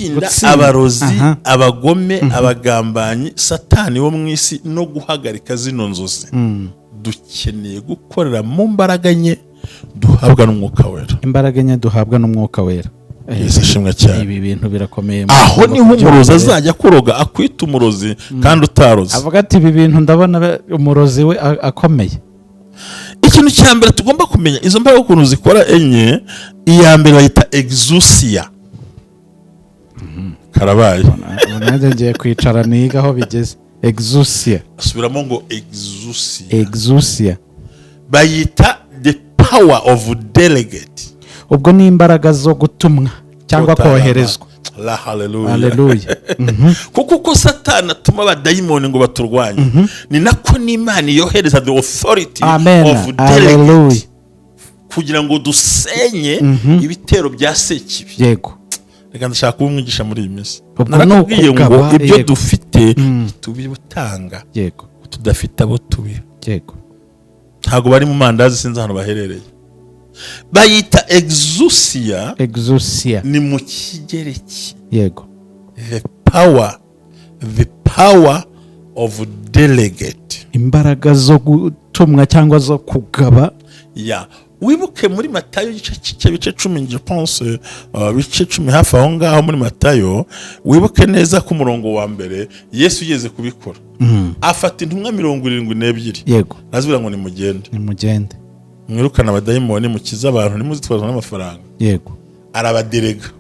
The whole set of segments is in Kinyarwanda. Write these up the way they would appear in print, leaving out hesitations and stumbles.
gutsinda abarozi, abagome, abagambanyi, satani wo mu isi no guhagarika zino nzozi. Dukeneye gukorera mu mbaraga nke duhabwa n'umwuka wera. Imbaraga nke duhabwa n'umwuka wera. Yesu ashimwe cyane. Ibi bintu birakomeye. Aho niho umurozi azajya kuroga, akwita umurozi kandi utaroze. Avuga ati ibi bintu ndabona umurozi we akomeye. Ikintu cya mbere tugomba kumenya izo mbaraga ukuntu zikora enye, iya mbere bayita exousia. Karabaye. Nanjye ngiye kwicara niga aho bigeze. Exousia. Asubiramo ngo exousia. Exousia. Bayita the power of delegate. Ubwo ni imbaraga zo gutumwa cyangwa koherezwa. La hallelujah. Hallelujah. Kuko satani atuma abadayimoni ngo baturwanye, ni nako n'Imana yohereza the authority of delegate kugira ngo dusenye ibitero bya sekibi. Yego. Reka ndashaka kumwigisha muri iyi minsi. Narakubwiye ngo ibyo dufite tubibutanga. Yego. Tudafite abo tubi. Yego. Ntago bari mu mandazi, sinzi hano baherereye. Bayita exousia. Exousia ni mu kigereki. Yego. The power of delegate. Imbaraga zo gutumwa cyangwa zo kugaba. Wibuke muri Matayo bice 10, je pense bice 10 hafi aho ngaho muri Matayo, wibuke neza ku murongo wa mbere Yesu yeze kubikora. Afata intumwa 72. Yego. Nazibira ngo nimugende. Mwirukana abadayimoni, mukiza abantu, nimuzitwaza n'amafaranga. Yego. Arabaderega.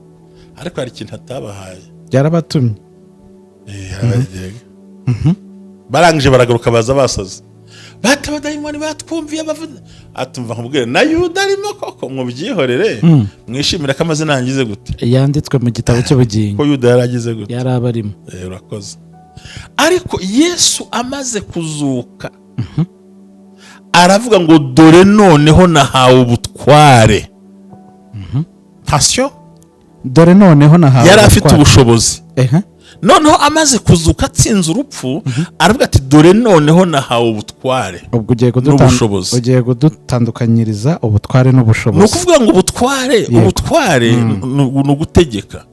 Ariko hari ikintu atabahaye. Yarabatumye. Arabaderega. Barangije baragaruka baza basaza. Bata abadayimoni batwumviye bavuze. Atumva nkubwire na Yuda arimo koko mubyihorere. Mwishimira ko amazina yangize gute. Yanditswe mu gitabo cy'ubugingo. Ko Yuda yaragize gute. Yarabarimo. Urakoze. Ariko Yesu amaze kuzuka. Aravuga ngo dore noneho nahawe ubutware. Passion. Dore noneho nahawe. Yari afite ubushobozi. Noneho amaze kuzuka atsinze urupfu, aravuga ati dore noneho nahawe ubutware. Ubwo ugiye kudutandukanyiriza ubutware n'ubushobozi. No kuvuga ngo ubutware no gutegeka.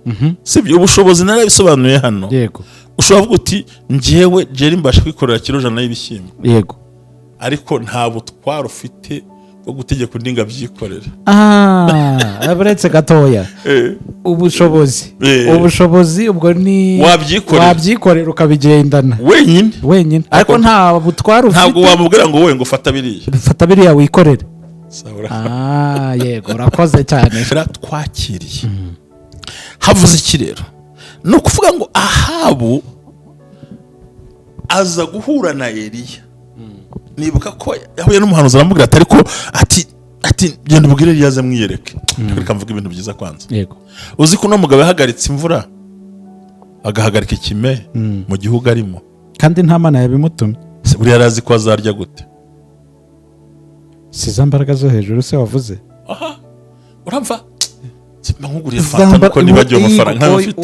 Sibyo ubushobozi narabisobanuye hano. Yego. Ushobora kuvuga uti njyewe jeri mbasha kwikorera kilo 100 y'ibishyimbo. Yego. Ariko nta butware ufite bwo gutegeka undi ngabyikorera. Abaretse gatoya. Ubushobozi ubwo ni wabyikorera ukabigendana wenyine. Ariko nta butware ufite. Ntabwo wamubwira ngo wowe ngo fata biriya wikorere. Yego, urakoze cyane. Twakiriye. Havuze iki rero? No kuvuga ngo Ahabu aza guhura na Eliya. Nibuka ko yahuye n'umuhanuzi aramubwira ati genda ubwire Eliya aze mwiyereke. Reka mvuga ibintu byiza kwanza. Yego. Uzi ko no mugabo yahagaritse imvura agahagarika ikime mu gihugu arimo. Kandi nta mana yabimutumye. Buri yarazi ko azarya gute. Si za mbaraga zo hejuru se wavuze. Uramva? Nkuguriye fata nuko nibagiye amafaranga nk'afite.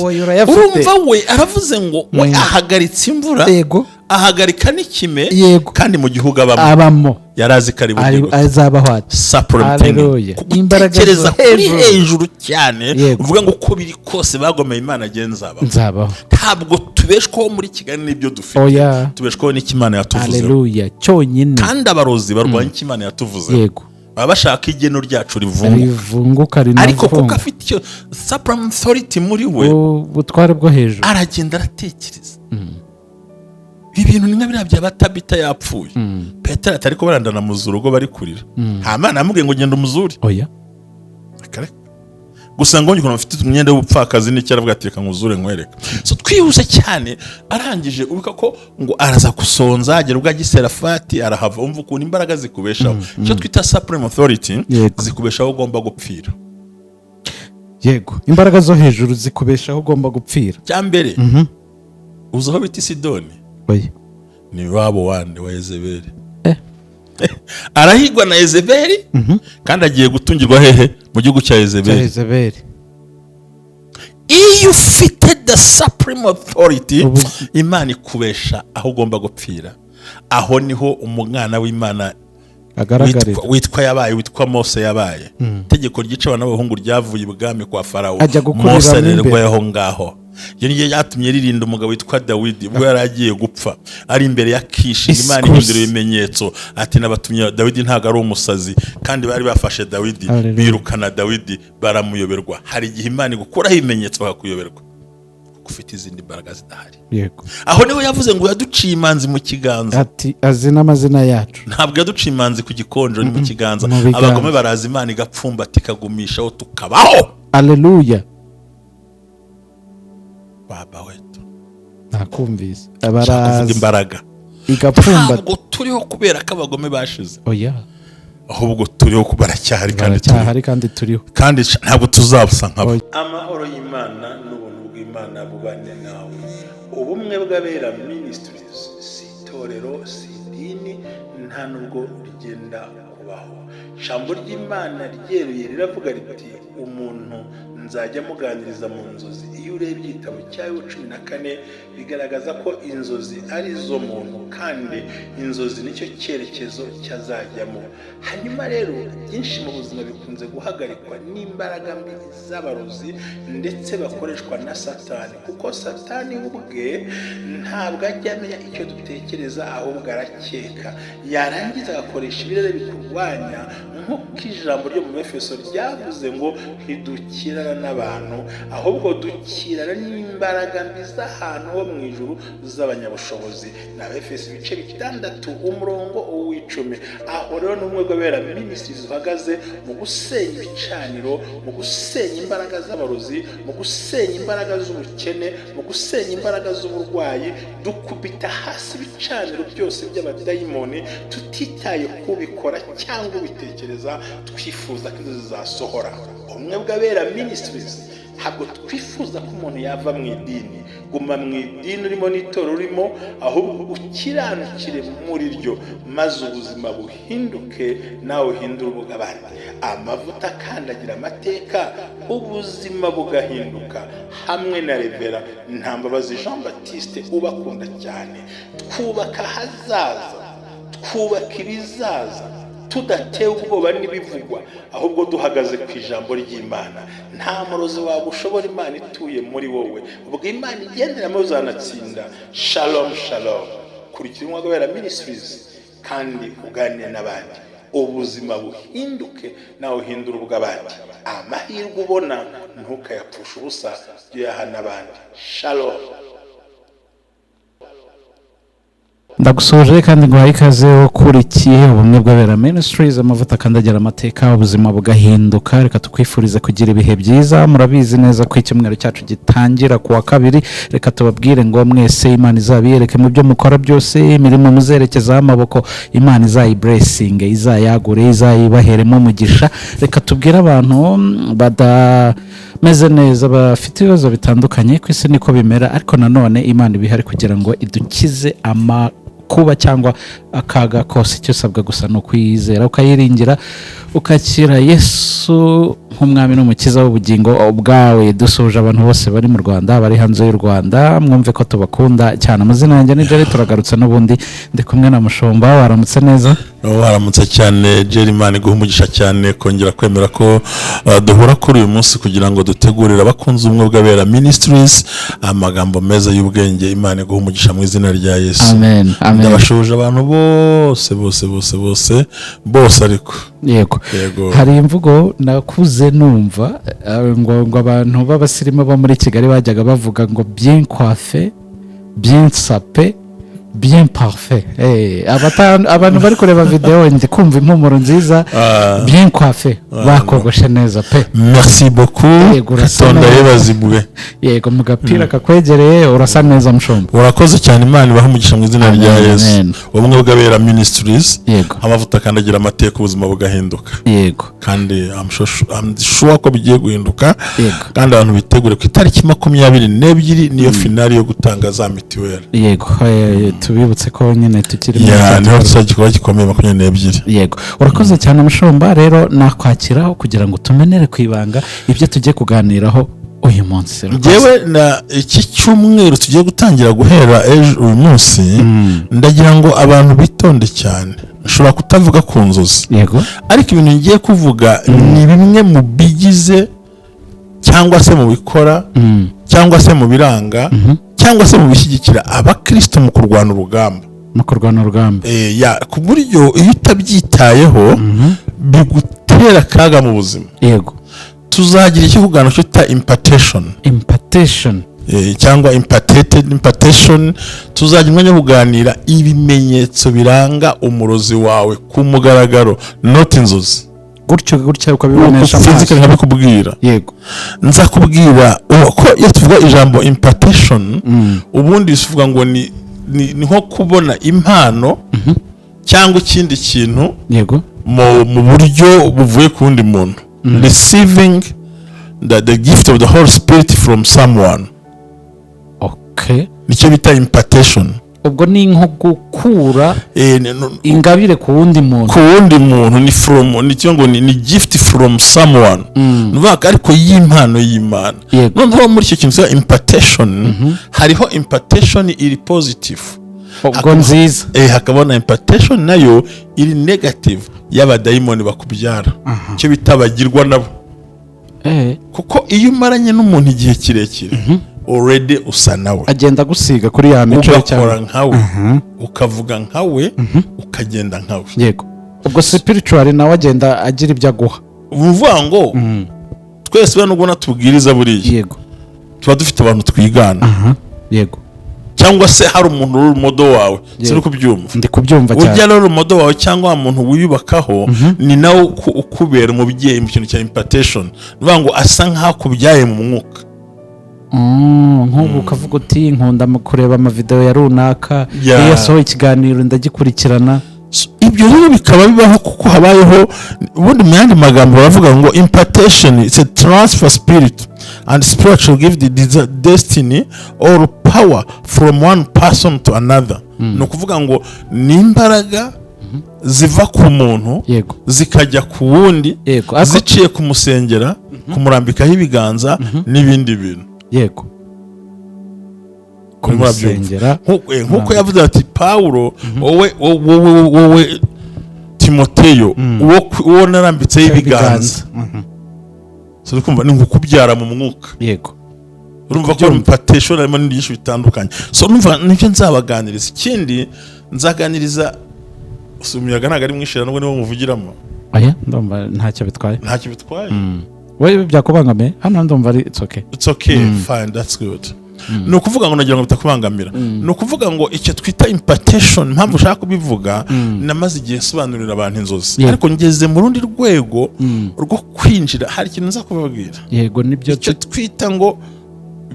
Urumva we aravuze ngo we ahagaritse imvura. Yego. Ahagarika n'ikime kandi mu gihugu abamo. Yarazi kari bugiye azabaho ati. Haleluya. Imbaraga kuri hejuru cyane uvuga ngo uko biri kose bagomeye Imana nzabaho. Ntabwo tubeshwaho muri Kigali n'ibyo dufite. Tubeshwaho n'Imana yatuvuze. Haleluya. Cyonyine. Kandi abarozi barwanya Imana yatuvuze. Yego. Baba bashaka igeno ryacu rivunguka. Ariko kuko afite icyo supreme authority muri we, ubutware bwo hejuru, aragenda aratekereza. Ibintu ni nabira bya batabita yapfuye. Petero atari ko barandana mu zurugo bari kurira. Nta mana yamubwiye ngo genda umuzuri. Oya. Gusa ngo nyiko mfite umwenda w'ubupfakazi n'icyo aravuga ati reka nkuzure nkwereka. So twihuse cyane, arangije ubika ko ngo araza kusonza agera ubwo agiserafati arahava. Umva ukuntu imbaraga zikubeshaho. Cyo twita supreme authority zikubeshaho ugomba gupfira. Yego. Imbaraga zo hejuru zikubeshaho ugomba gupfira. Cyambere. Uzaho biti Sidoni. Oya. Ni wabo wande wa Yezebeli. Arahigwa na Yezebeli kandi agiye gutungirwa hehe mu gihugu cya Yezebeli. Iyo ufite the supreme authority, Imana ikubesha aho ugomba gupfira. Aho niho umwana w'Imana witwa yabaye, witwa Mose yabaye. Itegeko ryica abana b'abahungu ryavuye ibwami kwa Farawo, Mose arerwa aho ngaho. Iyo niyo yatumye ririnda umugabo witwa Dawidi ubwo yari agiye gupfa, ari imbere ya Kishi. Imana ihindura ibimenyetso ati nabatumye Dawidi ntago ari umusazi, kandi bari bafashe Dawidi birukana Dawidi baramuyoberwa. Hari igihe Imana igukuraho ibimenyetso bakakuyoberwa ufite izindi mbaraga zidahari. Yego, aho niwe yavuze ngo yaduciye imanzi mu kiganza, ati azi n'amazina yacu. Ntabwo yaduciye imanzi ku gikonjo, ni mu kiganza. Abagome baraza Imana igapfumbata ikagumishaho tukabaho. Haleluya. Baba wetu nakumvise abaraza imbaraga igapfumba. Ntabwo turiho kubera ko abagome bashize, oya, ahubwo turiho baracyahari kandi turiho, kandi ntabwo tuzabusa nkabo. Amahoro y'Imana n'ubuntu bw'Imana bubane nawe. Ubumwe bw'abera Ministries si itorero, si idini, nta nubwo rigenda kubaho. Ijambo ry'Imana ryeruye riravuga riti umuntu nzajya muganiriza mu nzozi. Iyo urebye igitabo cya 14 bigaragaza ko inzozi ari zo muntu, kandi inzozi nicyo cyerekezo cyazajyamo. Hanyuma rero byinshi mu buzima bikunze guhagarikwa n'imbaraga mbi z'abarozi ndetse bakoreshwa na Satani, kuko Satani ubwe ntabwo ajya amenya icyo dutekereza, ahubwo arakeka, yarangiza agakoresha ibirere bikurwanya, nk'uko ijambo ryo mu Efeso ryavuze ngo ntidukirana n'abantu, ahubwo dukirana n'imbaraga mbi z'ahantu ho mu ijuru z'abanyabushobozi. Na Efeso 6:10. Aho rero n'umwe bw'abera Ministries uhagaze mu gusenya ibicaniro, mu gusenya imbaraga z'abarozi, mu gusenya imbaraga z'ubukene, mu gusenya imbaraga z'uburwayi. Dukubita hasi ibicaniro byose by'abadayimoni tutitaye kubikora cyangwa ubitekereza. Twifuza ko inzozi zasohora. Ubumwe bw'abera Ministries ntabwo twifuza ko umuntu yava mu idini. Guma mu idini urimo n'itorero urimo, ahubwo ukiranukire muri ryo, maze ubuzima buhinduke, nawe uhindura ubw'abandi. Amavuta akandagira amateka, ubuzima bugahinduka. Hamwe na Revera Ntambabazi Jean Baptiste ubakunda cyane, twubaka hazaza, twubaka ibizaza, tudatewe ubwoba n'ibivugwa, ahubwo duhagaze ku ijambo ry'Imana. Nta murozi wagushobora Imana ituye muri wowe. Ubwo Imana igenderamo uzanatsinda. Shalom shalom. Kurikira umwuga wera Ministries kandi uganire n'abandi, ubuzima buhinduke, nawe uhindura ubw'abandi. Amahirwe ubona ntukayapfusha ubusa, yaha n'abandi. Shalom. Ndagusuje kandi nguhaye ikaze ukurikiye ubumwe bw'abera Ministries, amavuta akandagira amateka, ubuzima bugahinduka. Reka tukwifurize kugira ibihe byiza. Murabizi neza ko icyumweru cyacu gitangira kuwa kabiri. Reka tubabwire ngo mwese Imana izabiyereke mu byo mukora byose, imirimo muzerekezaho amaboko Imana izayiblessinge, izayagure, izayibaheremo umugisha. Reka tubwire abantu badameze neza, bafite ibibazo bitandukanye, ku isi niko bimera, ariko nanone Imana ibihari kugira ngo idukize kuba cyangwa akaga kose. Icyo usabwa gusa no kwizera, ukayiringira, ukakira Yesu nk'umwami n'umukiza w'ubugingo bwawe. Dusuje abantu bose bari mu Rwanda, bari hanze y'u Rwanda, mwumve ko tubakunda cyane. Amazina yanjye ni Dore, turagarutse n'ubundi ndi kumwe na Mushumba. Waramutse neza? Waramutse cyane Jerry, Imana iguhe umugisha cyane kongera kwemera ko duhura kuri uyu munsi kugira ngo dutegurire abakunzi ubumwe bw'abera Ministries amagambo meza y'ubwenge. Imana iguhe umugisha mu izina rya Yesu. Amen. Ndabashuje abantu bose ariko yego. Hari imvugo nakuze numva ngo abantu b'abasirimu bo muri Kigali bajyaga bavuga ngo bien coiffé, bien sapé, bien parfait. Abantu bari kureba video ndi kumva impumuro nziza. Bien coiffé, bakogoshe neza pe. Merci beaucoup. Tonda yebazibwe. Yego, mu gapira kakwegereye urasa neza Mushumba. Urakoze cyane, Imana ibaha umugisha mu izina rya Yesu. Ubumwe bw'abera Ministries, amavuta akandagira amateka, ubuzima bugahinduka. Yego. Kandi I'm sure ko bigiye guhinduka. Kandi abantu bitegure ku itariki 22 niyo finali yo gutanga za mitiweli. Yego. Tubibutse ko nyine tukiri mu niho tuzagikora gikomeye 22. Yego, urakoze cyane Mushumba. Rero nakwakiraho kugira ngo tumenere kwibanga ibyo tugiye kuganiraho uyu munsi. Ngewe na iki cyumweru tugiye gutangira guhera uyu munsi, ndagira ngo abantu bitonde cyane. nshobora kutavuga ku nzozi, yego, ariko ibintu ngiye kuvuga ni bimwe mu bigize cyangwa se mu bikora cyangwa se mu biranga cyangwa se mu bishyigikira abakristo mu kurwana urugamba, ku buryo iyo utabyitayeho bigutera akaga mu buzima. Yego, tuzagira ikivuganiro cyita impartation cyangwa impartation. Tuzagira umwanya wo kuganira ibimenyetso biranga umurozi wawe ku mugaragaro, not inzozi. Gutyo ukabibonesha amaso, nkabikubwira. Yego, nzakubwira ko iyo tuvuga ijambo impartation ubundi bivuga ngo ni nko kubona impano cyangwa ikindi kintu, yego, mu buryo buvuye ku wundi muntu. Receiving the gift of the Holy Spirit from someone. Okay, nicyo bita impartation. Ubwo ni nko gukura ingabire ku wundi muntu, ni cyo ngo ni gift from someone. Nuvuga ariko y'impano y'Imana. Noneho muri icyo kintu cya impartation hariho impartation iri positive, ubwo nziza, hakabona impartation nayo iri negative y'abadayimoni bakubyara, cyo bitabagirwa nabo. Kuko iyo umaranye n'umuntu igihe kirekire already usa nawe, agenda gusiga kuri ya mico ugakora nkawe, ukavuga nkawe, ukagenda nkawe. Yego, ubwo spiritual nawe agenda agira ibyo aguha. Uvuga ngo twese bano ubona tubwiriza buriya, yego, tuba dufite abantu twigana. Yego, cyangwa se hari umuntu uri modo wawe, siri kubyumva. Ndi kubyumva cyane. Ujya rero modo wawe cyangwa umuntu wiyubakaho ni nawe ukubera umubyeyi mu kintu cya impartation. Uvuga ngo asa nkaho kubyaye mu mwuka. Nk'ubu ukavuga uti nkunda kureba amavideo ya runaka, iyo yasohoye ikiganiro ndagikurikirana. Ibyo rero bikaba bibaho kuko habayeho ubundi mu yandi magambo baravuga ngo impartation is a transfer spirit and spiritual gift, the destiny or power from one person to another. No kuvuga ngo ni imbaraga ziva ku muntu zikajya ku wundi, ziciye kumusengera, kumurambikaho ibiganza n'ibindi bintu. Yego, kumusengera nkuko yavuze ati Paulo, wowe Timoteyo, uwo narambitseho ibiganza. So kumva ni ngukubyara mu mwuka. Yego, urumva ko impartation harimo n'ibintu bitandukanye. So numva nibyo nzabaganiriza. Ikindi nzaganiriza umuyaga ntago ari mwishira nubwo niwo muvugiramo. Ndumva ntacyo bitwaye. Wewe byakubangamiye hano ndumva ari it's okay. Fine, that's good. No kuvuga ngo nagira ngo bitakubangamira. No kuvuga ngo icyo twita impartation, mpamvu ushaka kubivuga, namaze igihe sobanurira abantu inzozi, ariko ngeze mu rundi rwego rwo kwinjira. Hari ikintu nza kubabwira. Yego, nibyo icyo twita ngo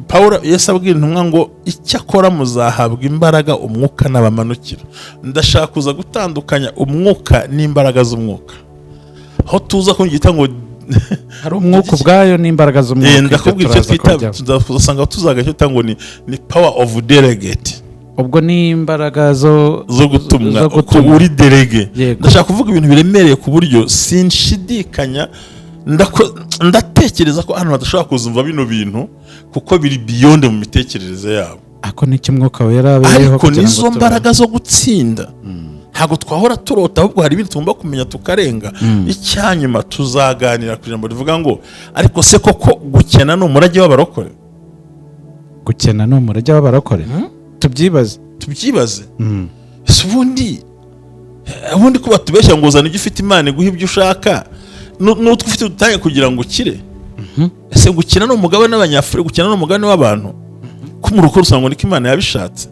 Paulo Yesu abwira intumwa ngo icyakora muzahabwa imbaraga umwuka n'abamanukira. Ndashaka kuza gutandukanya umwuka n'imbaraga z'umwuka. Aho tuza kungita ngo hari umwuka ubwayo n'imbaraga z'umwuka. Ndakubwira icyo twita, tuzasanga tuzagaje ngo ni power of delegate. Ubwo ni imbaraga zo gutumwa, uri delege. Ndashaka kuvuga ibintu biremereye ku buryo sinshidikanya, ndatekereza ko hano badashobora kuzumva bino bintu kuko biri beyond mu mitekerereze yabo. Ako ni kimwuka yarabeyeho, ariko nizo mbaraga zo gutsinda. Ntabwo twahora turota, ahubwo hari ibintu tugomba kumenya tukarenga. Icyanyuma tuzaganira ku ijambo rivuga ngo ariko se koko gukena ni umurage w'abarokore? Gukena ni umurage w'abarokore? Tubyibaze. Ubundi ko batubeshya ngo uzana ibyo ufite Imana iguhe ibyo ushaka, n'utwo ufite utange kugira ngo ukire. Ese gukena ni umugabane w'Abanyafurika, gukena ni umugabane w'abantu? Ko mu rukundo usanga niko Imana yabishatse.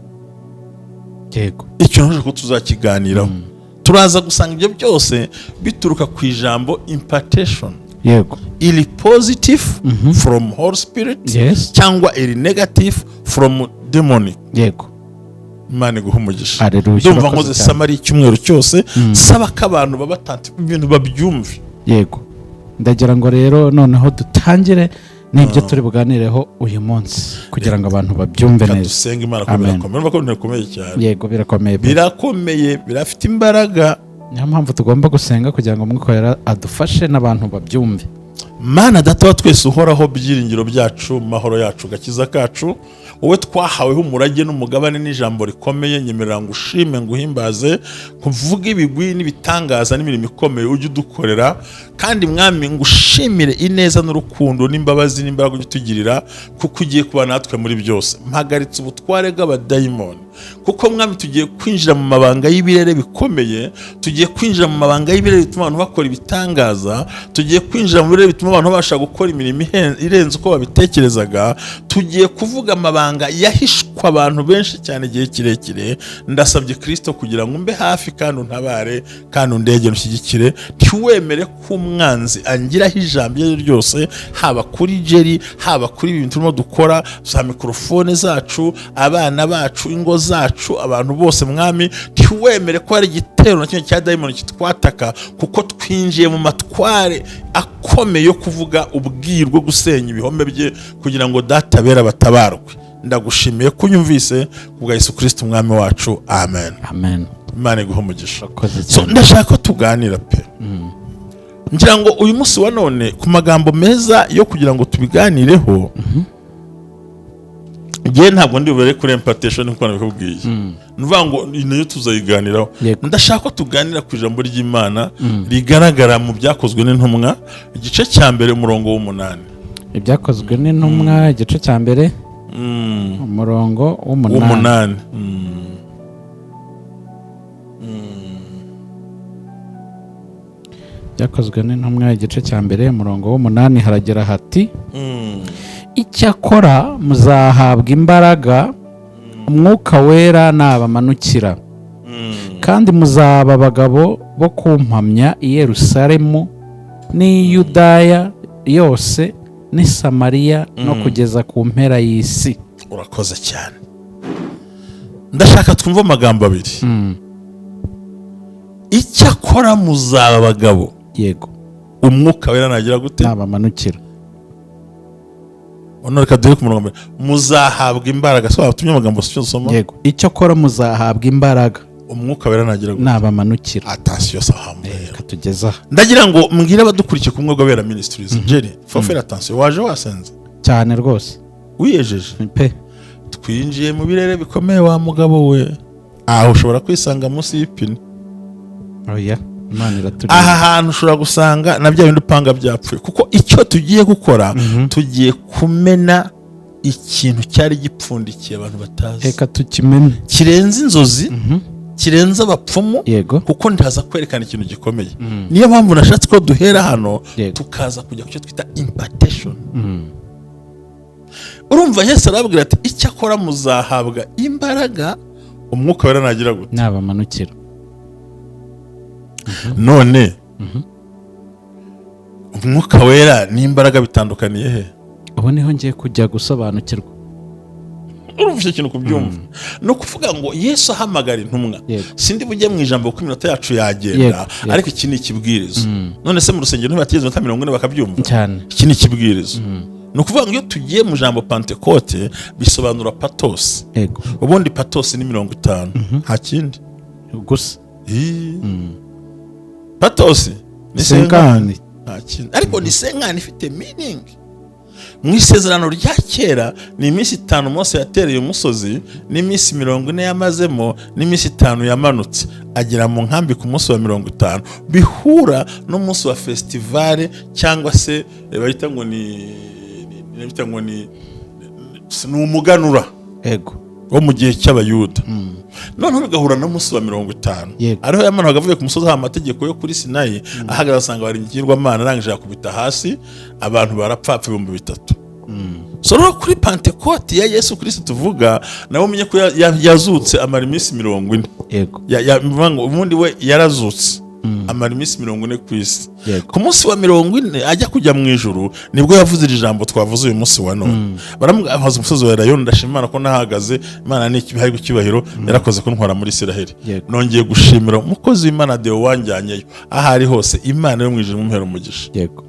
Yego, icyo nje ko tuzakiganiraho. Turaza gusanga ibyo byose bituruka ku ijambo impartation. Yego, iri positive from Holy Spirit, cyangwa iri negative from demonic. Yego, Imana iguhe umugisha. Ndumva nkoze samari icyumweru cyose saba ko abantu babatante ibintu babyumve. Yego, ndagira ngo rero noneho dutangire nibyo turi buganireho uyu munsi kugira ngo abantu babyumve neza. Dusenga Imana ko birakomeye cyane. Yego, birakomeye, birafite imbaraga. Niyo mpamvu tugomba gusenga kugira ngo Umwuka Wera adufashe n'abantu babyumve. Mana data wa twese uhoraho, byiringiro byacu, mahoro yacu, gakiza kacu, wowe twahaweho umurage n'umugabane n'ijambo rikomeye, nyemerera ngo ushime nguhimbaze, kuvuga ibigwi n'ibitangaza n'imirimo ikomeye ujye udukorera, kandi mwami ngushimire ineza n'urukundo n'imbabazi n'imbaraga ujye utugirira, kuko ugiye kuba natwe muri byose. Mpagaritse ubutware bw'abadayimoni, kuko mwami tugiye kwinjira mu mabanga y'ibirere bikomeye, tugiye kwinjira mu mabanga y'ibirere bituma abantu bakora ibitangaza, tugiye kwinjira mu birere bituma abantu babasha gukora imirimo irenze uko babitekerezaga, tugiye kuvuga amabanga yahishwa abantu benshi cyane igihe kirekire. Ndasabye Kristo kugira ngo umbe hafi kandi untabare kandi undegere ushyigikire, ntiwemere ko umwanzi angiraho ijambo iryo ryose, haba kuri Jerry, haba kuri ibintu turimo dukora, za mikrofone zacu, abana bacu, ingo zacu, abantu bose mwami, ntiwemere ko hari igitero na kimwe cya dayimoni kitwataka, kuko twinjiye mu matware akomeye yo kuvuga ubwiru bwo gusenya ibihome bye, kugira ngo data bera batabarwe. Ndagushimiye ko unyumvise, kubwa Yesu Kristo umwami wacu, amen. Amen. Imana iguhe umugisha. So ndashaka ko tuganira pe. Ngira ngo uyu munsi wa none ku magambo meza yo kugira ngo tubiganireho, ngiye ntabwo ndi bubere kuri impartation nkuko nabikubwiye. Nuvuga ngo nayo tuzayiganiraho. Ndashaka ko tuganira ku ijambo ry'Imana rigaragara mu byakozwe n'intumwa, igice cya mbere umurongo w'8. Ibyakozwe n'intumwa igice cya mbere umurongo w'8. Byakozwe n'intumwa igice cya mbere umurongo w'8 haragera hati: icyakora muzahabwa imbaraga umwuka wera nabamanukira, kandi muzaba abagabo bo kumpamya i Yerusalemu n'i Yudaya yose n'i Samariya no kugeza ku mpera y'isi. Urakoze cyane. Ndashaka twumva amagambo abiri. Icyakora muzaba abagabo, yego, umwuka wera nagira gute? nabamanukira. Reka dore ku murongo, muzahabwa imbaraga. So abatumye amagambo soma. Yego, icyakora muzahabwa imbaraga umwuka wera nagira gute? nabamanukira. Attention sahamwe. Katugeza. Ndagira ngo mbwire abadukurikiye ku mwuga wera Ministries. Jerry, faut faire attention. Waje wasenze cyane rwose. Wiyejeje pe. Twinjiye mu birere bikomeye wa mugabo we. Ushobora kwisanga munsi y'ipine. Oya, Imana iraturi. Aha hantu ushobora gusanga na bya bindi upanga byapfuye, kuko icyo tugiye gukora tugiye kumena ikintu cyari gipfundikiye abantu batazi. Reka tukimene. Kirenze inzozi, kirenze abapfumu, yego, kuko ndaza kwerekana ikintu gikomeye. Niyo mpamvu nashatse ko duhera hano tukaza kujya ku cyo twita impartation. Urumva Yesu arababwira ati icyakora muzahabwa imbaraga umwuka wera nagira gute? nabamanukira. None umwuka wera n'imbaraga bitandukaniye he? Ubu niho ngiye kujya gusobanukirwa. Urumva icyo kintu kubyumva. No kuvuga ngo Yesu ahamagara intumwa. Sindi bujye mu ijambo kuko iminota yacu yagenda, ariko iki ni ikibwirizo. None se mu rusengero ntibatigeze 40 bakabyumva cyane. Iki ni ikibwirizo. No kuvuga ngo iyo tugiye mu jambo Pentecote bisobanura patos. Yego. Ubundi patos ni 50. Nta kindi. Gusa. Patos ni senkani. Nta kindi. Ariko ni senkani ifite meaning. Mu isezerano rya kera ni iminsi 5 Mose yatereye umusozi, n'iminsi 40 yamazemo, n'iminsi 5 yamanutse agera mu nkambi ku munsi wa 50, bihura n'umunsi wa festival cyangwa se bahita ngo ni umuganura. Ego. Wo mu gihe cy'abayuda. None ugahura n'umunsi wa 50. Ariho yamanaga avuye ku musozi amategeko yo kuri Sinayi, ahagaze asanga bari ngirwamana arangije akubita hasi, abantu barapfapfa 3000. So no kuri Pentecote ya Yesu Kristo tuvuga, nawe umenye ko yazutse amara iminsi 40. Yego. Ubundi we yarazutse amara iminsi 40 ku isi. Ku munsi wa 40 ajya kujya mu ijuru, nibwo yavuze ijambo twavuze uyu munsi wa none. Baramuhaza umusozi wa Rayon, ndashimana ko nahagaze, Imana ni ikibihari gukibahiro, yarakoze ko ntwara muri Isiraheli. Nongeye gushimira umukozi w'Imana Deo wanjyanyeyo, ahari hose Imana yo mu ijuru mumpera umugisha. Yego.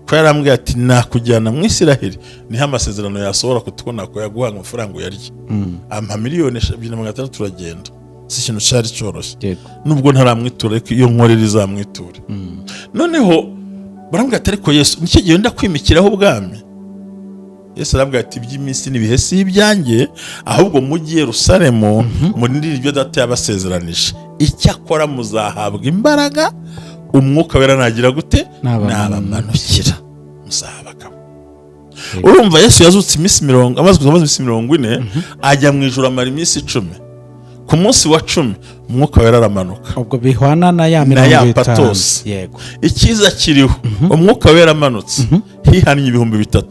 Ko yarambwiye ati nakujyana mu Isiraheli, niho amasezerano yasohora kutubona ko yaguha amafaranga uyarye. Ampa miliyoni 2,600 turagenda. Si ikintu cyari cyoroshye. Nubwo ntaramwitura, ariko iyo nkorera izamwitura. Noneho baramubwira ati ariko Yesu nicyo gihe ndakwimikiraho ubwami. Yesu arabwira ati iby'iminsi n'ibihe si ibyanjye, ahubwo mujye Yerusalemu murindire ibyo data yabasezeranije. Icyakora muzahabwa imbaraga umwuka wera nagira gute, nabamanukira, muzabagabo. Urumva Yesu yazutse iminsi 40, amaze kuza iminsi 40, ajya mu ijuru amara iminsi 10. Ku munsi wa 10 umwuka wera aramanuka. Ubwo bihwana na ya 50. Yego. Ikiza kiriho umwuka wera amanutse, hihannye 3,000.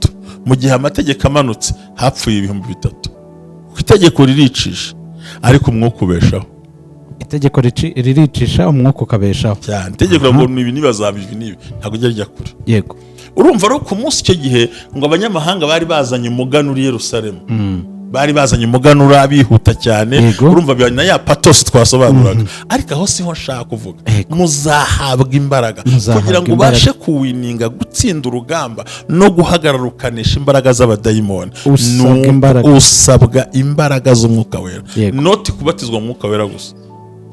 Mu gihe amategeko amanutse hapfuye 3,000. Itegeko riricisha ariko umwuka ubeshaho. Itegeko riricisha umwuka ukabeshaho cyane. Itegeko ngo ibi nibazaba ibi nibi ntago ujya kure. Yego. Urumva ro ku munsi icyo gihe ngo abanyamahanga bari bazanye umuganura i Yerusalemu. Bari bazanye umuganura bihuta cyane. Urumva byana ya patos twasobanuraga. Ariko aho siho nshaka kuvuga. Muzahabwa imbaraga kugira ngo ubashe kuwininga, gutsinda urugamba no guhagararukana imbaraga z'abadayimoni. Usabwa imbaraga z'umwuka wera, not kubatizwa mu mwuka wera gusa.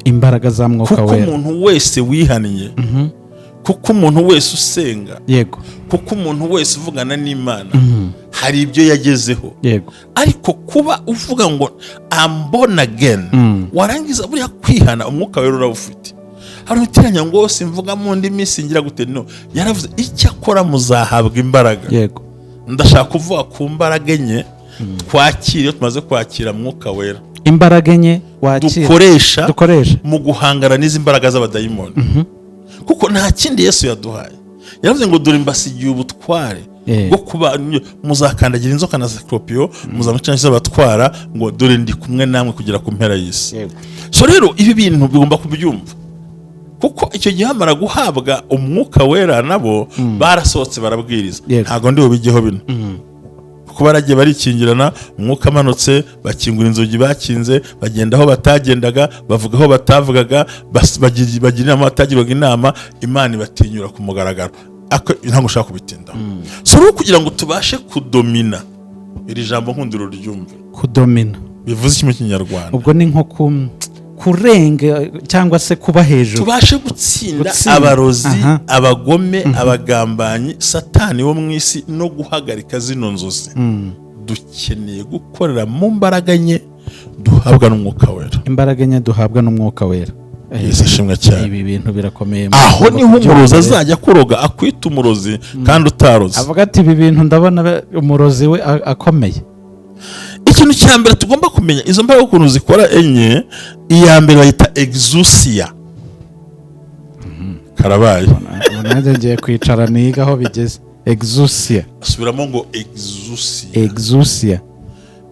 Imbaraga za mwuka wera. Kuko umuntu wese wihaniye, kuko umuntu wese usenga, yego, kuko umuntu wese uvugana n'Imana, hari ibyo yagezeho. Yego. Ariko kuba uvuga ngo I'm born again, warangiza buriya kwihana umwuka wera urawufite. Hari utiranya ngo simvuga mu ndimi singira gute, no, yaravuze icyakora muzahabwa imbaraga. Yego. Ndashaka kuvuga ku mbaraga enye twakiriye, tumaze kwakira mwuka wera. Imbaraga enye dukoresha mu guhangana n'izi mbaraga z'abadayimoni. Kuko nta kindi Yesu yaduhaye. Yaravuze ngo dore mbasigiye ubutware bwo kuba muzakandagira inzoka na scorpion, muzamucanyiza abatwara, ngo dore ndi kumwe namwe kugera ku mpera y'isi. So rero ibi bintu bigomba kubyumva, kuko icyo gihe hamara guhabwa umwuka wera nabo barasohotse barabwiriza. Ntago ndi bubigeho bino. Kuko baragiye barikingirana, umwuka amanutse, bakingura inzugi bakinze, bagenda aho batagendaga, bavuga aho batavugaga, bagira inama batagirwaga inama, Imana ibatinyura ku mugaragaro. Ntabwo ushaka kubitindaho. So rero kugira ngo tubashe kudomina, iri jambo nkundiro ryumve, kudomina bivuze iki mu Kinyarwanda? Ubwo ni nko kurenga cyangwa se kuba hejuru, tubashe gutsinda abarozi, abagome, abagambanyi, satani wo mu isi, no guhagarika zino nzozi. Dukeneye gukorera mu mbaraga nke duhabwa n'umwuka wera. Imbaraga nke duhabwa n'umwuka wera. Yesu ashimwe cyane. Ibi bintu birakomeye. Aho niho umurozi azajya kuroga, akwita umurozi kandi utaroze. Avuga ati ibi bintu ndabona umurozi we akomeye. Ikintu cya mbere tugomba kumenya, izo mbaraga ukuntu zikora enye, iya mbere bayita exousia. Karabaye. Nanjye ngiye kwicara niga aho bigeze. Exousia. Asubiramo ngo exousia. Exousia.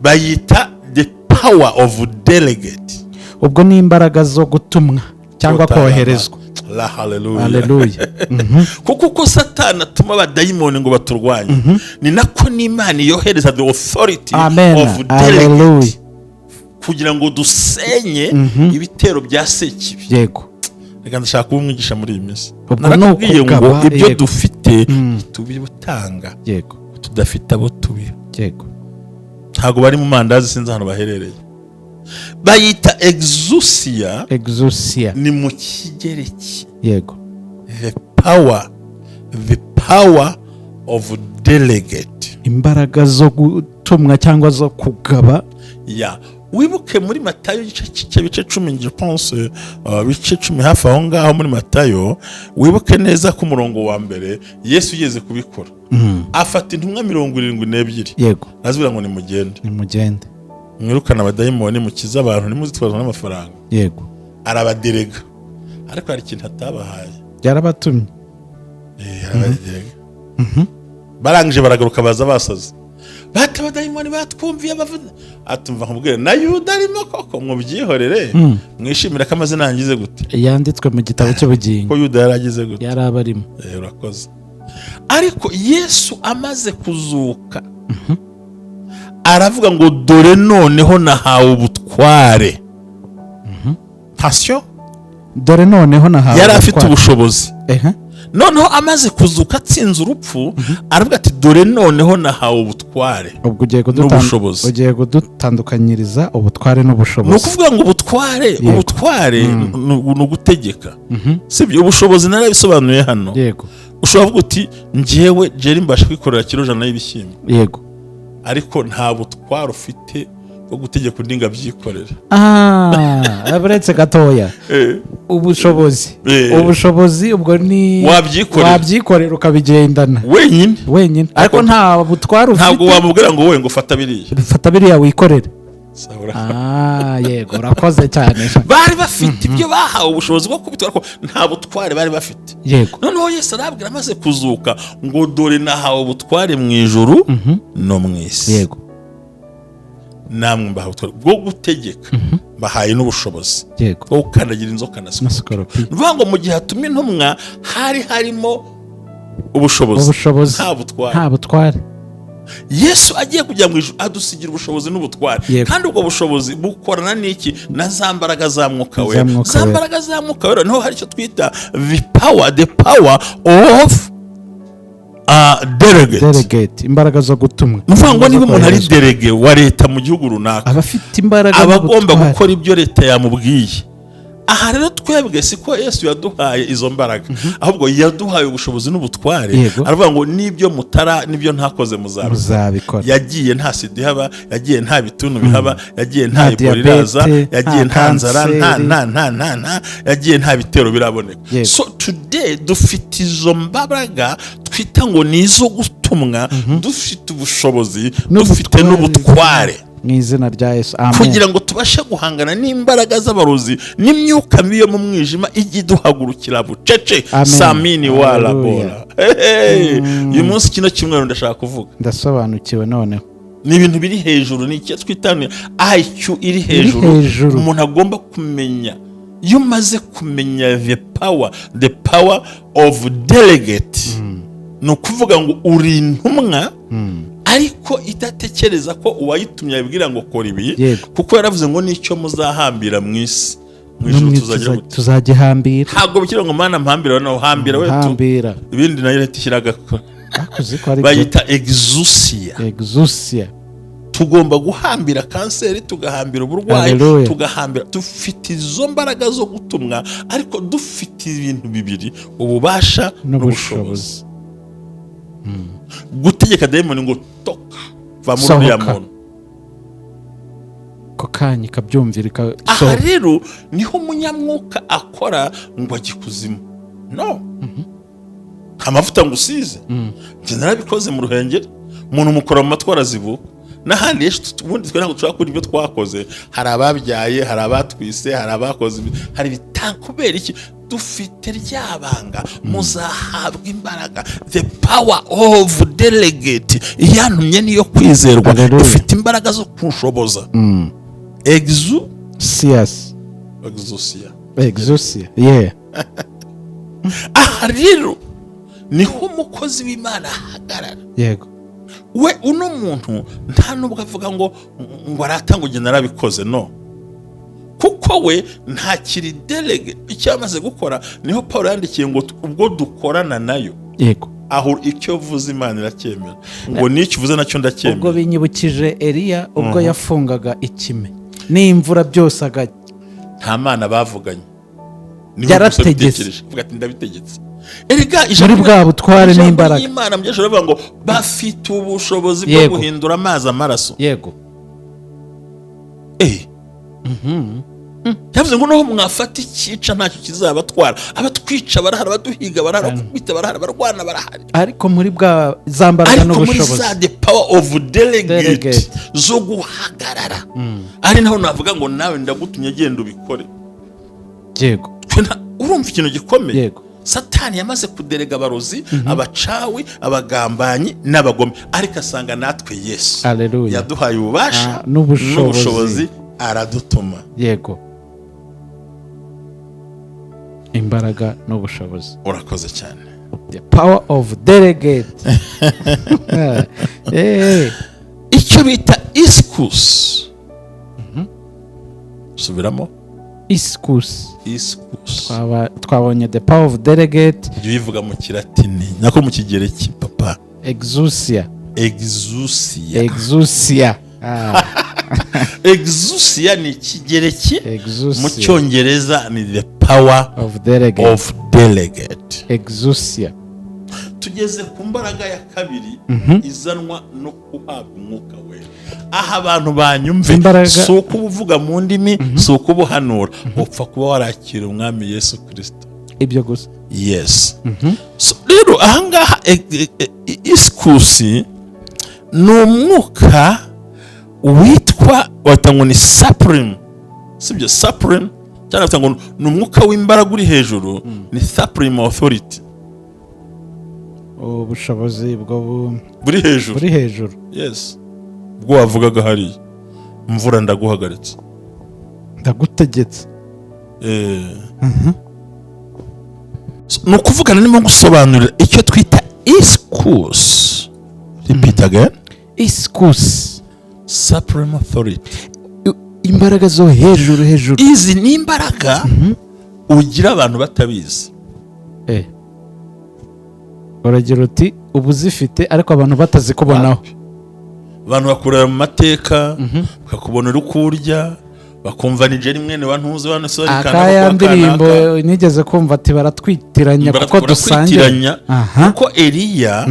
Bayita the power of delegate. Ubwo ni imbaraga zo gutumwa cyangwa koherezwa. La hallelujah. Hallelujah. Kuko Satani atuma abadayimoni ngo baturwanye, ni nako n'Imana yohereza the authority of delegate kugira ngo dusenye ibitero bya sekibi. Yego. Reka ndashaka kuba umwigisha muri iyi minsi. Narakubwiye ngo ibyo dufite tubitanga. Yego. Tudafite abo tubiha. Yego. Ntago bari mu mandazi, sinzi hano baherereye. Bayita exousia. Exousia ni mu Kigereki. Yego. The power of delegate. Imbaraga zo gutumwa cyangwa zo kugaba. Ya wibuke muri Matayo bice 10, je pense bice 10 hafi aho ngaho muri Matayo, wibuke neza ku murongo wa mbere Yesu yeze kubikora. Afata intumwa 72. Yego. Azubira ngo nimugende. Mwirukana abadayimoni, mukiza abantu, nimuzitwaza n'amafaranga. Yego. Arabaderega. Ariko hari ikintu atabahaye. Yarabatumye. Arabaderega. Barangije baragaruka baza basaze. Bata abadayimoni batwumviye bavuze. Atumva nkubwire na Yuda arimo koko mubyihorere. Mwishimira ko amazina yangize gute. Yanditswe mu gitabo cy'ubugingo. Ko Yuda yaragize gute. Yarabarimo. Urakoze. Ariko Yesu amaze kuzuka, aravuga ngo dore noneho nahawe ubutware. Attention. Dore noneho nahawe. Yari afite ubushobozi noneho amaze kuzuka atsinze urupfu aravuga ati dore noneho nahawe ubutware n'ubushobozi. ugiye kudutandukanyiriza ubutware n'ubushobozi. ni ukuvuga ngo ubutware ni ugutegeka, sibyo? ubushobozi narabisobanuye hano. Yego. ushobora kuvuga uti njyewe jeri mbasha kwikorera kilo 100 y'ibishyimbo. Yego. ariko nta butware ufite bwo gutegeka undi ngo abyikorere. Aburetse gatoya. ubushobozi ubwo ni wabyikorera ukabigendana wenyine ariko nta butware ufite. ntabwo wamubwira ngo wowe ngo fata biriya wikorere. Yego, urakoze cyane. bari bafite ibyo bahawe ubushobozi bwo kubitwara, ariko nta butware bari bafite. Yego. noneho Yesu arabwira amaze kuzuka ngo dore nahawe ubutware mu ijuru no mu isi. Yego. namwe mbahawe ubutware bwo gutegeka, mbahaye n'ubushobozi bwo gukandagira inzoka na sikorupiyo. ni ukuvuga ngo mu gihe hatumye intumwa hari harimo ubushobozi nta butware. Yesu agiye kujya mu ijuru adusigira ubushobozi n'ubutware. kandi ubwo bushobozi bukorana n'iki? na za mbaraga za mwuka wera. za mbaraga za mwuka wera niho hari icyo twita the power of delegate, imbaraga zo gutumwa. ni ukuvuga ngo niba umuntu ari delege wa leta mu gihugu runaka, abafite imbaraga aba agomba gukora ibyo leta yamubwiye. aha rero twebwe siko Yesu yaduhaye izo mbaraga, ahubwo yaduhaye ubushobozi n'ubutware. aravuga ngo nibyo ntakoze muzabikora. yagiye nta sida ihaba, yagiye nta bituntu bihaba, yagiye nta ebola iraza, yagiye nta nzara, yagiye nta bitero biraboneka. so today dufite izo mbaraga twita ngo ni izo gutumwa, dufite ubushobozi, dufite n'ubutware mu izina rya Yesu. Amen. kugira ngo tubashe guhangana n'imbaraga z'abarozi n'imyuka mibi yo mu mwijima ijya iduhagurukira bucece. samini warabora. uyu munsi kino kimwe ndashaka kuvuga, ndasobanukiwe noneho. ni ibintu biri hejuru, ni icyo twita IQ iri hejuru. umuntu agomba kumenya. iyo umaze kumenya the power of delegate, ni ukuvuga ngo uri intumwa ariko idatekereza ko uwayitumye yabwira ngo kora ibi, kuko yaravuze ngo nicyo muzahambira mu isi mu ijuru tuzagihambira. ntabwo bikira ngo mana mpambira, no hambira we tu ibindi nayo leta ishyiraga bayita exousia. tugomba guhambira kanseri, tugahambira uburwayi, tugahambira. dufite izo mbaraga zo gutumwa, ariko dufite ibintu bibiri: ububasha n'ubushobozi. gutegeka dayimoni ngo toka va muri uriya muntu, ko kanya kabyumvira aha rero niho umunyamwuka akora ngo ajye kuzimu. no amavuta ngo usize njye narabikoze mu ruhengeri, umuntu mukora mu matwara zivuka n'ahandi. ubundi twe ntabwo dushobora kubona ibyo twakoze. hari ababyaye, hari abatwise, hari abakoze, hari bitanga. kubera iki? dufite ryabanga muzahabwa imbaraga, the power of delegate. iyantumye niyo kwizerwa. dufite imbaraga zo kushoboza. exousia. aha rero niho umukozi w'Imana ahagarara. Yego. we uno muntu nta nubwo avuga ngo aratanga ugenda narabikoze, no, kuko we ntakiri delege. icyo yamaze gukora niho Paulo yandikiye ngo ubwo dukorana nayo. Yego. aho icyo vuze Imana iracyemera, ngo n'icyo uvuze nacyo ndacyemera. ubwo binyibukije Eliya ubwo yafungaga ikime n'imvura byose agajya, nta mana bavuganye, yarategetse. vuga ati ndabitegetse. erega muri bwa butware n'imbaraga Imana mbyesho bavuga ngo bafite ubushobozi bwo guhindura amazi amaraso. Yego. yavuze ngo noho mwafata ikica ntacyo kizabatwara. abatwica barahari, abaduhiga barahari, kubita barahari, barwana barahari. ariko muri bwa zambaraga n'ubushobozi, ariko muri za the power of delegate zo guhagarara. ari naho navuga ngo nawe ndagutumye genda ubikore. Yego. urumva ikintu gikomeye. Yego. Satani yamaze kuderega abarozi, abacawi, abagambanyi n'abagome, ariko asanga natwe Yesu yaduhaye ububasha n'ubushobozi, aradutuma. Yego. imbaraga n'ubushobozi. urakoze cyane. The power of delegate. icyo bita iskus. subiramo. iscus iscus twabonye the power of delegate ibyo bivuga mu kilatini nako mu kigereki papa exousia exousia ni kigereki mu cyongereza ni the power of delegate exousia. tugeze ku mbaraga ya kabiri izanwa no guhabwa umwuka wera. aha abantu banyumve si uko uvuga mu ndimi si uko ubuhanura upfa kuba warakira umwami Yesu Kristo ibyo gusa. yes rero ahangaha iskusi ni umwuka witwa watango ni supreme sibyo supreme cyane ngo ni umwuka w'imbaraga uri hejuru ni supreme authority ubushobozi bwo buri hejuru yes ubwo wavugaga hari imvura ndaguhagaritse ndagutegetse ni ukuvugana nimo gusobanurira icyo twita iscus. Repeat again. Iscus, supreme authority, imbaraga zo hejuru. izi ni imbaraga ugira abantu batabizi. uragira uti ubu zifite ariko abantu batazikubonaho. abantu bakurira mu mateka bakakubona uri kurya bakumva ni Jerry mwene wa ntuzi wa Nesori kana akaya ndirimbo nigeze kumva ati baratwitiranya kuko dusangira kuko Eliya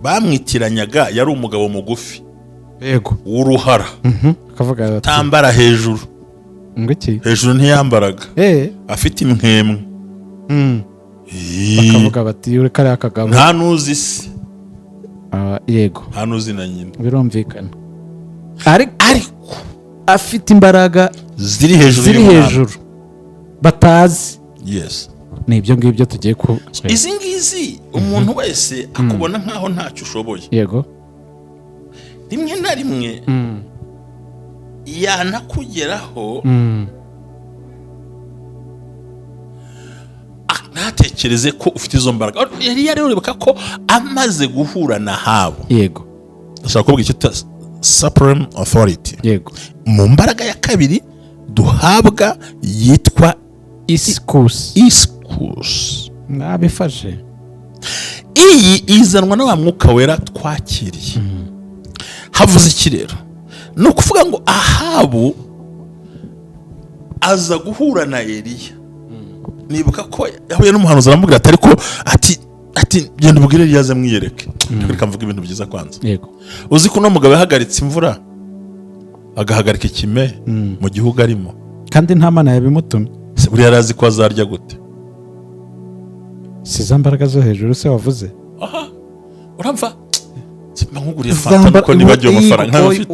bamwitiranyaga yari umugabo mugufi yego w'uruhara akavuga ati tambara hejuru ngiki hejuru ntiyambaraga afite imwemwe bakavuga bati uri kare akagabo nta nuzi se yego nta nuzi na nyina birumvikana ariko afite imbaraga ziri hejuru batazi. yes ni ibyo ngibyo tugiye ku izi ngizi umuntu wese akubona nkaho ntacyo ushoboye yego rimwe na rimwe yanakugeraho ntatekereze ko ufite izo mbaraga. Eliya rero uribuka ko amaze guhura na Habo yego ndashaka kuvuga icyo supreme authority yego mu mbaraga ya kabiri duhabwa yitwa iscus. Nabifashe iyi izanwa na mwuka wera twakiriye. havuze iki rero ni ukuvuga ngo Ahabu aza guhura na Eliya nibuka ko yahuye n'umuhanuzi aramubwira ati genda ubwire Eliya aze mwiyereke reka mvuga ibintu byiza kwanza. yego uzi ko no mugabo yahagaritse imvura agahagarika ikime mu gihugu arimo kandi nta mana yabimutumye buri yarazi ko azarya gute. si za mbaraga zo hejuru se wavuze. uramva nkuguriye fanta nuko nibagiye amafaranga nk'afite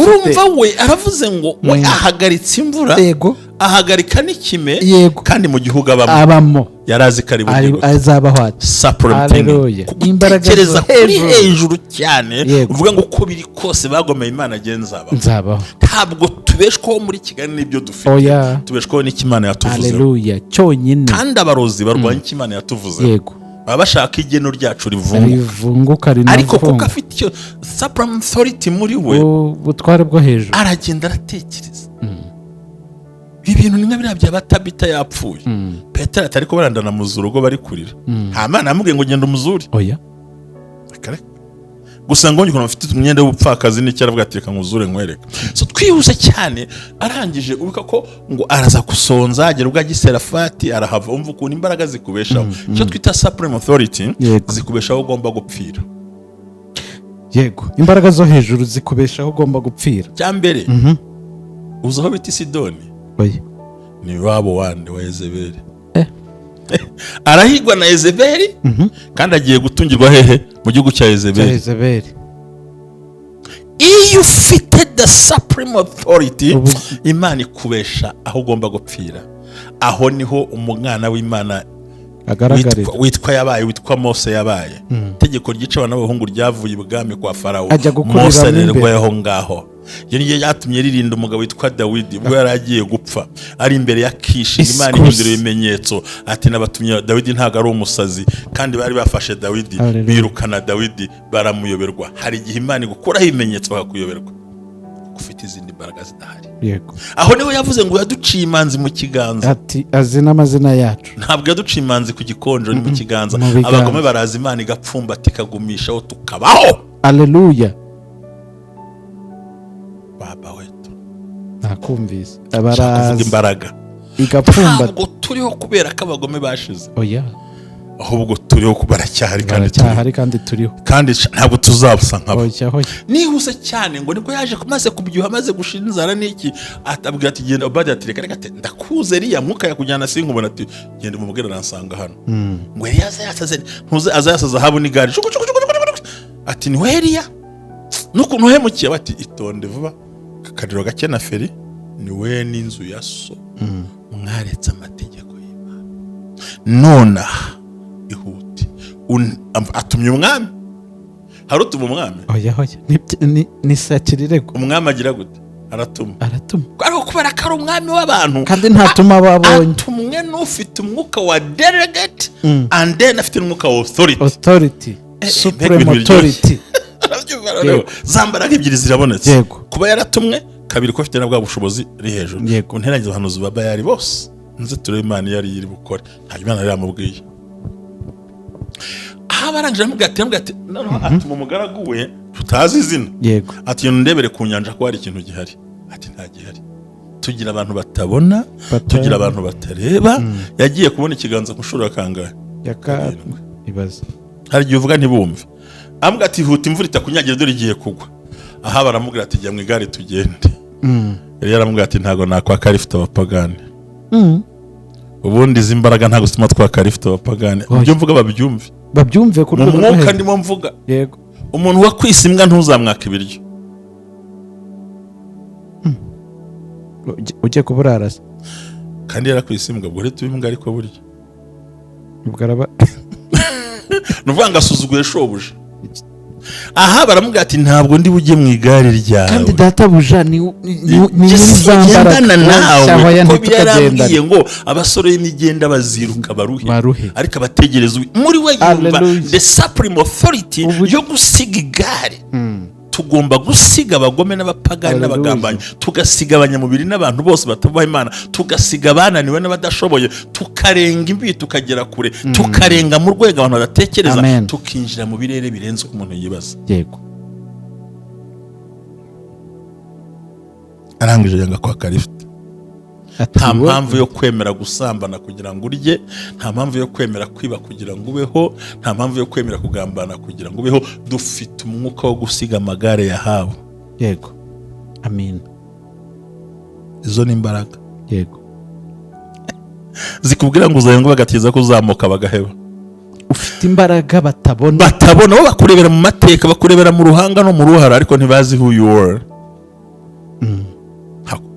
urumva we aravuze ngo we ahagaritse imvura yego ahagarika n'ikime kandi mu gihugu abamo yarazi kari mu gihugu azabaho ati supreme imbaraga zo hejuru cyane uvuga ngo uko biri kose bagomeye Imana nzabaho ntabwo tubeshwaho muri Kigali n'ibyo dufite tubeshwaho n'Imana yatuvuze. haleluya cyonyine kandi abarozi barwanya Imana yatuvuze yego baba bashaka igeno ryacu rivunguka ariko kuko afite icyo supreme authority muri we ubutware bwo hejuru aragenda aratekereza ibintu ni nk'abiriya bya Batabita yapfuye Petero atari ko barandana mu zurugo bari kurira nta mana yamubwiye ngo genda umuzuri gusa ngo njye mfite umwenda w'ubupfakazi n'icyo aravuga ati reka nkuzure nkwereka. so twihuse cyane arangije ubuka ko ngo araza gusonza agera ubwo agiserafati arahava umva ukuntu imbaraga zikubeshaho icyo twita supreme authority zikubeshaho ugomba gupfira. yego imbaraga zo hejuru zikubeshaho ugomba gupfira. cyambere uzaho bita Sidoni ni wabo wande wa Yezebeli arahigwa na Yezebeli kandi agiye gutungirwa hehe mu gihugu cya Yezebeli. iyo ufite the supreme authority Imana ikubesha aho ugomba gupfira. aho niho umwana w'Imana witwa Mose yabaye. itegeko ryica abana b'abahungu ryavuye ibwami kwa Farawo Mose arerwaho ngaho. iyo niyo yatumye ririnda umugabo witwa Dawidi ubwo yari agiye gupfa ari imbere ya Kishi. Imana ihindura ibimenyetso ati nabatumye Dawidi ntago ari umusazi kandi bari bafashe Dawidi birukana Dawidi baramuyoberwa. hari igihe Imana igukuraho ibimenyetso bakakuyoberwa ufite izindi mbaraga zidahari. Yego. Aho niho yavuze ngo yaduciye imanzi mu kiganza. Ati azi n'amazina yacu. Ntabwo yaduciye imanzi ku gikonjo, ni mu kiganza. Abagome baraza Imana igapfumbata ikagumishaho tukabaho. Haleluya. Baba wetu nakumvise abaraza imbaraga igapfumbata. Ntabwo turiho kubera ko abagome bashize. Oya. Ahubwo turiho baracyahari kandi turiho. Kandi ntabwo tuzabusa nkabo. Oya. Nihuse cyane ngo niko yaje kumaze kubyuha maze gushira inzara n'iki atabwira ati genda ubadi ati reka ndakuze riya mwuka yakujyana sinkubona ati genda umubwira aransanga hano. Ngo yari yasaze ntuze azasaza habo n'igari. Ati ni weriya nukuntu hemukiye bati itonde vuba kakariro gake na feri ni we n'inzu ya so mwaretse amategeko y'Imana nona ihute atumye umwami harutuma umwami. Oya ni sakirire umwami agira gute aratuma ariko kubera ko ari umwami w'abantu kandi ntatuma babonye atumwe n'ufite umwuka wa delegate and then afite umwuka wa authority supreme authority. Za mbaraga ebyiri zirabonetse. Kuba yaratumwe, kabiri ko afite na bwa bushobozi ri hejuru. Ku nteranye abahanuzi baba yari bose nze turebe Imana yari iri bukore nta Imana yari yamubwiye. Aha barangije amubwira ati noneho atuma umugaragu we tutazi izina. Ati yo ndebere ku nyanja ko hari ikintu gihari. Ati nta gihari. Tugira abantu batabona, tugira abantu batareba. Yagiye kubona ikiganza kushura kangahe ibaze hari igihe uvuga ntibumve. Ambwa ati huta imvura itakunyagira dore igiye kugwa. Aha baramubwira ati jya mu igare tugende. Yari yaramubwira ati ntago nakwaka rifite abapagani. Ubundi izi mbaraga ntago zituma twaka rifite abapagani. Ibyo mvuga babyumve ku rwego rwo hejuru. Ndimo mvuga. Yego. Umuntu wakwisa imbwa ntuzamwaka ibiryo. Ujye kuburarasa. Kandi yarakwisa imbwa bwo rete imbwa ariko burya. Ubwaraba. Nuvuga ngo asuzuguye shobuja. Aha baramubwira ati ntabwo ndi bujye mu igare ryawe. Kandi databuja ni zambara nawe ko byarambwiye ngo abasore y'imigenda baziruka baruhe ariko abategereza muri we yumva the supreme authority yo gusiga igare. Tugomba gusiga abagome n'abapagani n'abagambanyi, tugasiga abanyamubiri n'abantu bose batabaha Imana, tugasiga abananiwe n'abadashoboye, tukarenga imbibi tukagera kure, tukarenga mu rwego abantu badatekereza, tukinjira mu birere birenze uko umuntu yibaza. Yego. Arangije yanga kwa karifite. Nta mpamvu yo kwemera gusambana kugira ngo urye, nta mpamvu yo kwemera kwiba kugira ngo ubeho, nta mpamvu yo kwemera kugambana kugira ngo ubeho. Dufite umwuka wo gusiga amagare yahawe. Yego. Amen. Izo ni imbaraga. Yego. Zikubwira ngo uzayengo bagatiza kuzamuka bagaheba. Ufite imbaraga batabona bo bakurebera mu mateka, bakurebera mu ruhanga no mu ruhara ariko ntibazi who you are.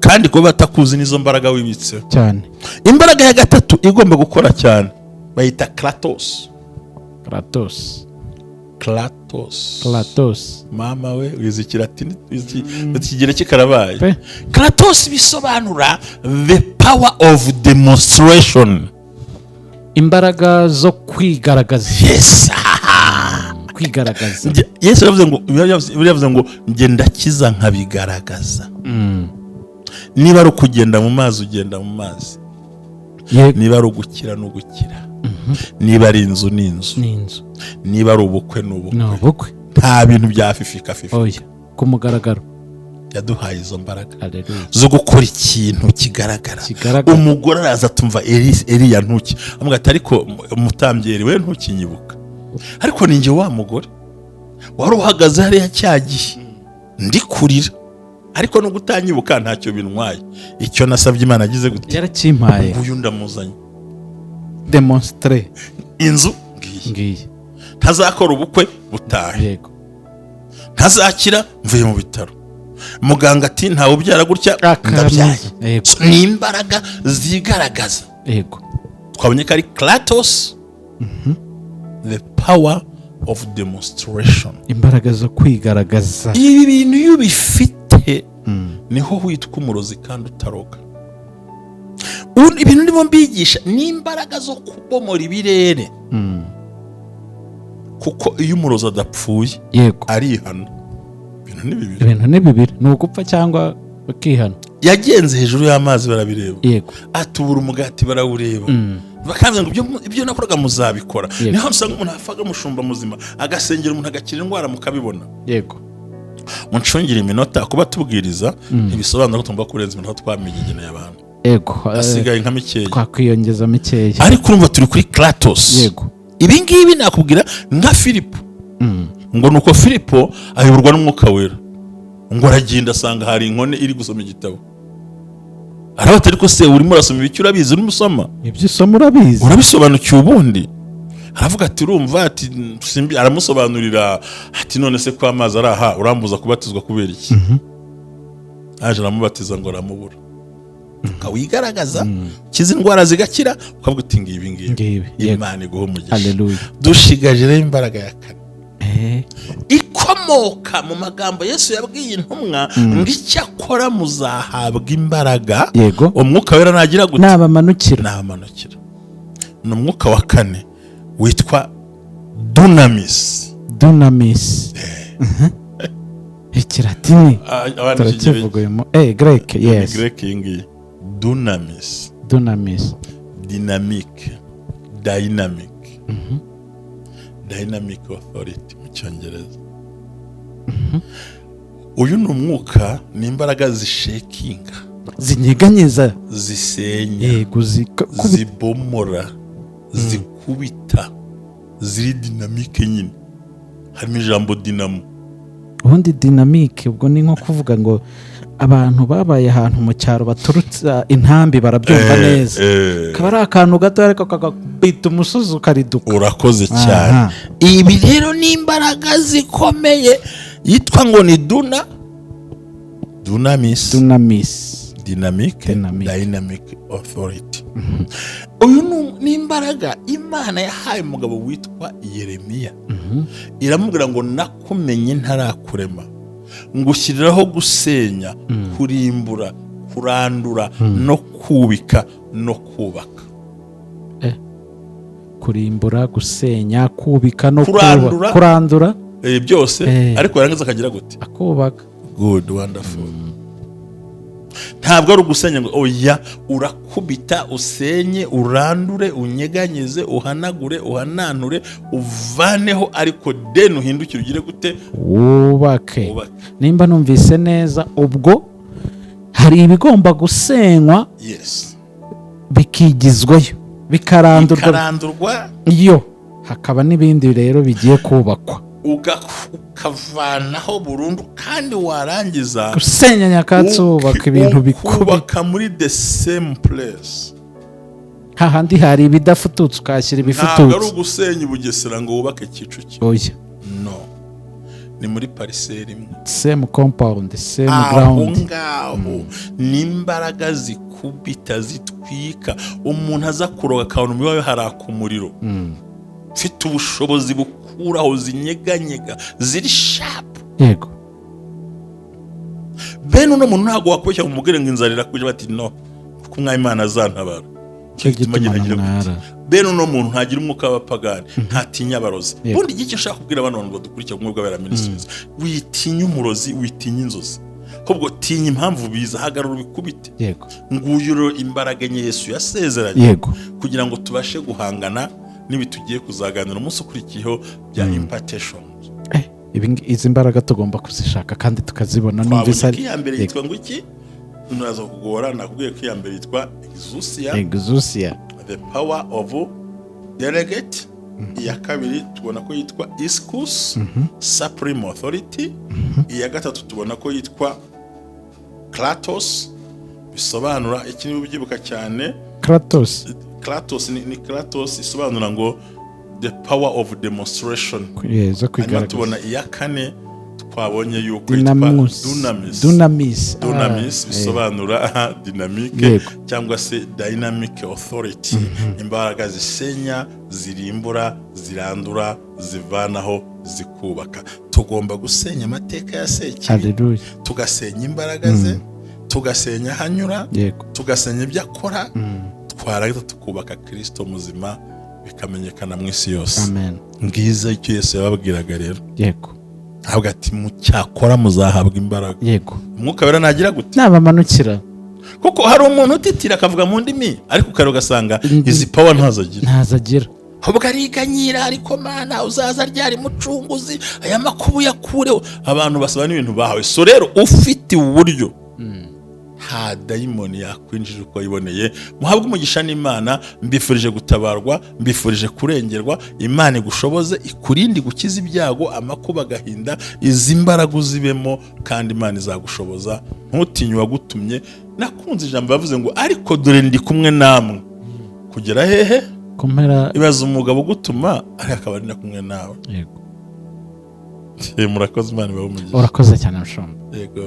Kandi ko batakuzi nizo mbaraga wibitse cyane. Imbaraga ya gatatu igomba gukora cyane bayita kratos. Mama we wizi Kilatini ikigere kikarabaye. Kratos bisobanura the power of demonstration. Imbaraga zo kwigaragaza. Yes. Kwigaragaza. Yesu yavuze ngo nge ndakiza nkabigaragaza. Niba ari ukugenda mu mazi ugenda mu mazi. Niba ari ugukira n'ugukira. Niba ari inzu n'inzu. Niba ari ubukwe n'ubukwe. Nta bintu bya fifika. Oya, ku mugaragaro. Yaduhaye izo mbaraga zo gukora ikintu kigaragara. Umugore araza tumva Eliya ntuki amubwira ati ariko umutambyeri we ntukinyibuka, ariko ninjye wa mugore wari uhagaze hariya cyagiye ndi kurira, ariko no gutanyibuka ntacyo bintwaye. Icyo nasabye Imana agize gute yarakimpaye. Uyu ndamuzanye demonstre inzu ngiye. Ntazakora ubukwe butahe. Yego. Ntazakira mvuye mu bitaro. Muganga ati ntawe ubyara gutya ndabyaye. Ni imbaraga zigaragaza. Yego. Twabonye ko ari kratos. The power of demonstration. Imbaraga zo kwigaragaza. Ibi bintu iyo bifite niho witwa umurozi kandi utaroga. Ibintu ndimo mbigisha ni imbaraga zo kubomora ibirere. Kuko iyo umurozi adapfuye yego arihana. ibintu ni bibiri, ni ugupfa cyangwa bakihana. yagenze hejuru y'amazi barabireba, yego, atubura umugati barawureba, bakambwira ngo ibyo nakoraga muzabikora. Niho usanga umuntu afaga umushumba muzima agasengera umuntu agakira indwara mukabibona. Yego, muncungire iminota kuba tubwiriza ntibisobanura ko tugomba kurenza iminota twamenyegeneye abantu. Yego, asigaye nka mikeya, twakwiyongeza mikeya. ariko urumva turi kuri Kratos. Yego, ibi ngibi nakubwira nka Filipo, ngo nuko Filipo ayoborwa n'umwuka wera, ngo aragenda asanga hari inkone iri gusoma igitabo. Arabata ariko se urimo urasoma ibiki, urabizi urimo usoma ibyo usoma urabizi, urabisobanukiwe ubundi? Aravuga ati urumva, ati aramusobanurira ati none se ko amazi ari aha urambuza kubatizwa kubera iki? Aje aramubatiza ngo aramubura. Ukawigaragaza kizi indwara zigakira, ukavuga uti ngibi ngibi, Imana iguhe umugisha. Haleluya. Dushigaje rero imbaraga ya kane ikomoka mu magambo Yesu yabwiye intumwa ngo icyakora muzahabwa imbaraga. Yego, umwuka wera nagira gute? nabamanukira. Ni umwuka wa kane witwa dunamis. Ikilatini turakivuguyemo. Greek, yes, Greek yingi dunamis, dynamic authority mu Cyongereza. Uyu ni umwuka, ni imbaraga zishekinga, zinyeganyeza, zisenya, yego, zibomora, zikubita, ziri dinamike nyine. Harimo ijambo dinamo. Ubundi dinamike ubwo ni nko kuvuga ngo abantu babaye ahantu mu cyaro baturutsa intambi barabyumva neza. Kaba ari akantu gato ariko kakabita umusozi ukariduka. Urakoze cyane. Ibi rero ni imbaraga zikomeye yitwa ngo ni dunamis, dynamic authority. Uyu ni imbaraga Imana yahaye umugabo witwa Yeremiya. Iramubwira ngo nakumenye ntarakurema, ngushyiriraho gusenya, kurimbura, kurandura, no kubika no kubaka. Kurimbura, gusenya, kubika no kurandura byose, ariko yarangiza akagira gute? Akubaka. Good, wonderful. Ntabwo ari ugusenya ngo oya, urakubita, usenye, urandure, unyeganyeze, uhanagure, uhananure, uvaneho, ariko den uhindukire ugire gute? Wubake. Nimba numvise neza, ubwo hari ibigomba gusenywa, yes, bikigizwayo, bikarandurwa, iyo hakaba n'ibindi rero bigiye kubakwa, ukavanaho burundu, kandi warangiza gusenya nyakatsi wubaka ibintu bikubaka muri the same place. Hahandi hari ibidafututse ukashyira ibifututse. Ntabwo ari ugusenya Bugesera ngo wubake Kicukiro. Oya, no, ni muri parcelle imwe, same compound, same ground. Ngaho ni imbaraga zikubita, zitwika. Umuntu aza kuroga akabona umubiri wawe haraka umuriro, mfite ubushobozi bukuraho, zinyeganyega, ziri sharp. Yego, bene uno muntu ntabwo wakweshya umubwire ngo inzarira kuje bati no, kuko umwami Imana azantabara. Bene uno muntu ntagira umwuka w'abapagani, ntatinya abarozi. Bundi iki nshaka kubwira abantu ngo dukurikira umwe bwa Ministries, witinya umurozi, witinya inzozi, ahubwo tinya impamvu biza, hagarura ubikubite. Yego, nguyuro imbaraga nye Yesu yasezeranye. Yego, kugira ngo tubashe guhangana nibi tugiye kuzaganira umunsi ukurikiyeho bya impartation. Izi mbaraga tugomba kuzishaka kandi tukazibona. Numvise ari iyambere yitwa ngo iki? Nuraza kugora, nakubwiye ko iyambere yitwa exousia, the power of delegate. Iya kabiri tubona ko yitwa iscus, supreme authority. Iya gatatu tubona ko yitwa Kratos, bisobanura iki niba ubyibuka cyane. Kratos ni Kratos isobanura ngo the power of demonstration. Yeza kwigaragaza. Tubona iya kane twabonye yuko yitwa dunamis, bisobanura dynamique cyangwa se dynamic authority. Imbaraga zisenya, zirimbura, zirandura, zivanaho, zikubaka. Tugomba gusenya amateka ya Sekibi, tugasenya imbaraga ze, tugasenya hanyura, tugasenya ibyo akora, twaragiza tukubaka Kristo muzima, bikamenyekana mu isi yose. Amen. Ngiza icyo Yesu yababwiraga rero. Yego, avuga ati mucyakora muzahabwa imbaraga. Yego. Umwuka wera nagira gute? Nabamanukira. Kuko hari umuntu utitira akavuga mu ndimi ariko ukaro gasanga izi power ntazagira. Ahubwo ariganyira ariko Mana uzaza ryari mucunguzi aya makubu yakureho. Abantu basaba n'ibintu bahawe. So rero ufite uburyo ha dayimoni yakwinjije uko yiboneye. Muhabwe umugisha n'Imana, mbifurije gutabarwa, mbifurije kurengerwa. Imana igushoboze, ikurinde gukiza ibyago, amakuba agahinda, izi mbaraga uzibemo, kandi Imana izagushoboza. Ntutinye wagutumye. Nakunze ijambo bavuze ngo ariko dore ndi kumwe namwe kugera hehe kumpera. Ibaza umugabo gutuma ariko akaba ari na kumwe nawe. Yego. Murakoze Imana ibahe umugisha. Urakoze cyane Mushomba. Yego.